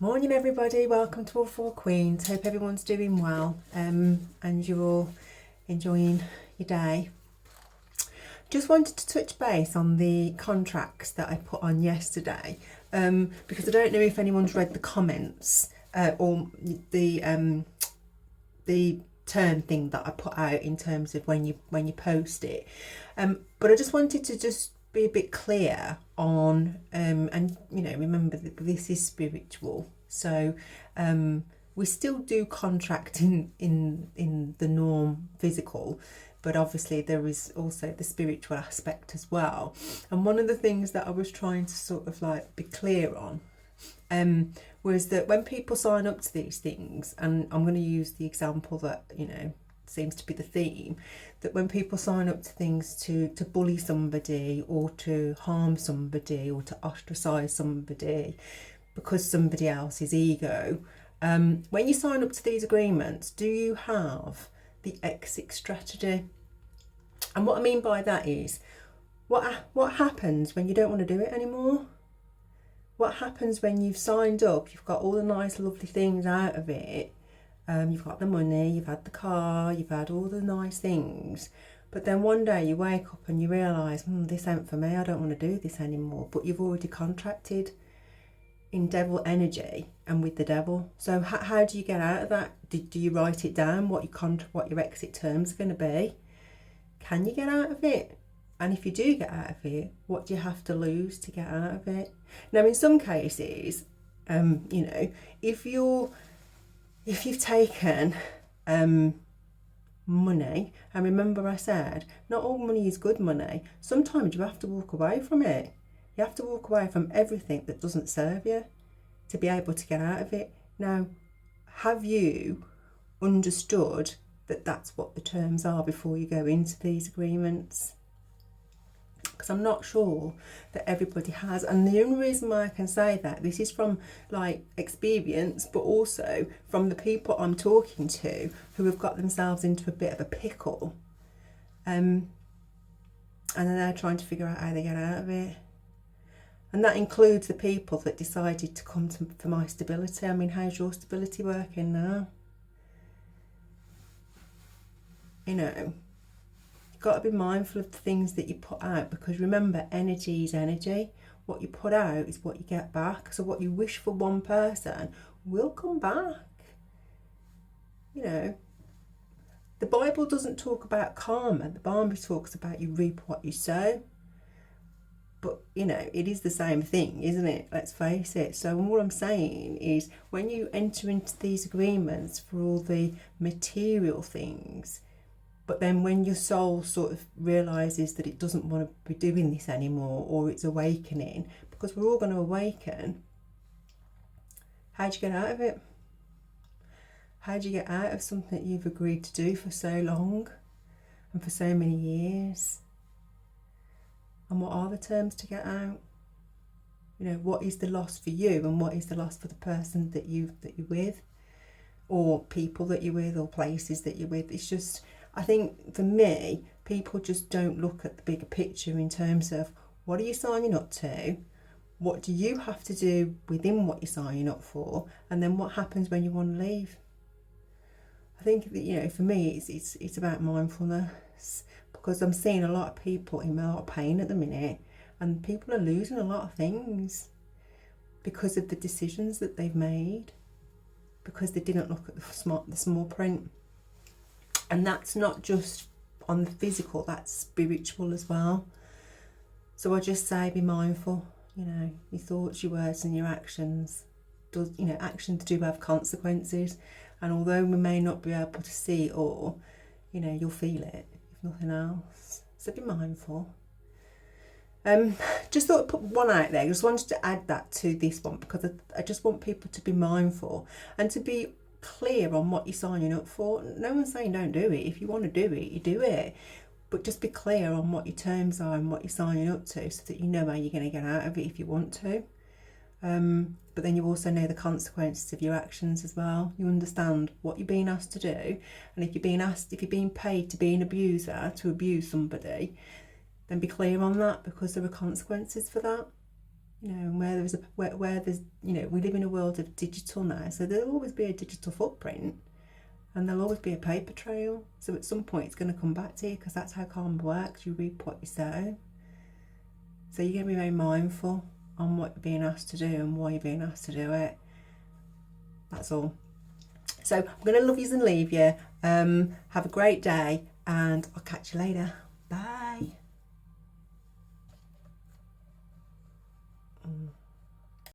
Morning everybody, welcome to All Four Queens. Hope everyone's doing well and you're all enjoying your day. Just wanted to touch base on the contracts that I put on yesterday because I don't know if anyone's read the comments or the term thing that I put out in terms of when you post it. But I just wanted to just be a bit clear on and remember that this is spiritual, so we still do contracting in the norm physical, but obviously there is also the spiritual aspect as well. And one of the things that I was trying to sort of like be clear on was that when people sign up to these things, and I'm going to use the example that seems to be the theme, that when people sign up to things to bully somebody or to harm somebody or to ostracize somebody because somebody else's ego, when you sign up to these agreements, do you have the exit strategy? And what I mean by that is, what happens when you don't want to do it anymore? What happens when you've signed up, you've got all the nice lovely things out of it, you've got the money, you've had the car, you've had all the nice things, but then one day you wake up and you realise, this ain't for me, I don't want to do this anymore, but you've already contracted in devil energy and with the devil. So how do you get out of that? Do you write it down, what your exit terms are going to be? Can you get out of it? And if you do get out of it, what do you have to lose to get out of it? Now, in some cases, if you've taken money, and remember I said, not all money is good money. Sometimes you have to walk away from it. You have to walk away from everything that doesn't serve you to be able to get out of it. Now, have you understood that that's what the terms are before you go into these agreements? Because I'm not sure that everybody has, and the only reason why I can say that, this is from like experience, but also from the people I'm talking to who have got themselves into a bit of a pickle, and then they're trying to figure out how they get out of it. And that includes the people that decided to come for my stability. I mean, how's your stability working now? You've got to be mindful of the things that you put out, because remember, energy is energy. What you put out is what you get back. So what you wish for one person will come back. The Bible doesn't talk about karma. The Bible talks about you reap what you sow. But, it is the same thing, isn't it? Let's face it. So what I'm saying is, when you enter into these agreements for all the material things, but then when your soul sort of realises that it doesn't want to be doing this anymore, or it's awakening, because we're all going to awaken, how do you get out of it? How do you get out of something that you've agreed to do for so long and for so many years? And what are the terms to get out? What is the loss for you, and what is the loss for the person that you're with, or people that you're with, or places that you're with? It's just, I think for me, people just don't look at the bigger picture in terms of, what are you signing up to? What do you have to do within what you're signing up for? And then what happens when you want to leave? I think that, for me, it's about mindfulness, because I'm seeing a lot of people in a lot of pain at the minute, and people are losing a lot of things because of the decisions that they've made, because they didn't look at the small print. And that's not just on the physical, that's spiritual as well. So I just say, be mindful, your thoughts, your words and your actions. Actions do have consequences. And although we may not be able to see it all, you'll feel it, if nothing else. So be mindful. Just thought I'd put one out there. I just wanted to add that to this one, because I just want people to be mindful and to be clear on what you're signing up for. No one's saying don't do it. If you want to do it, you do it. But just be clear on what your terms are and what you're signing up to, so that you know how you're going to get out of it if you want to. But then you also know the consequences of your actions as well. You understand what you're being asked to do, and if you're being paid to be an abuser, to abuse somebody, then be clear on that, because there are consequences for that. You know, and where there's, you know, we live in a world of digital now, so there'll always be a digital footprint, and there'll always be a paper trail. So at some point, it's going to come back to you, because that's how karma works. You reap what you sow. So you're going to be very mindful on what you're being asked to do and why you're being asked to do it. That's all. So I'm going to love yous and leave you. Have a great day, and I'll catch you later. Bye.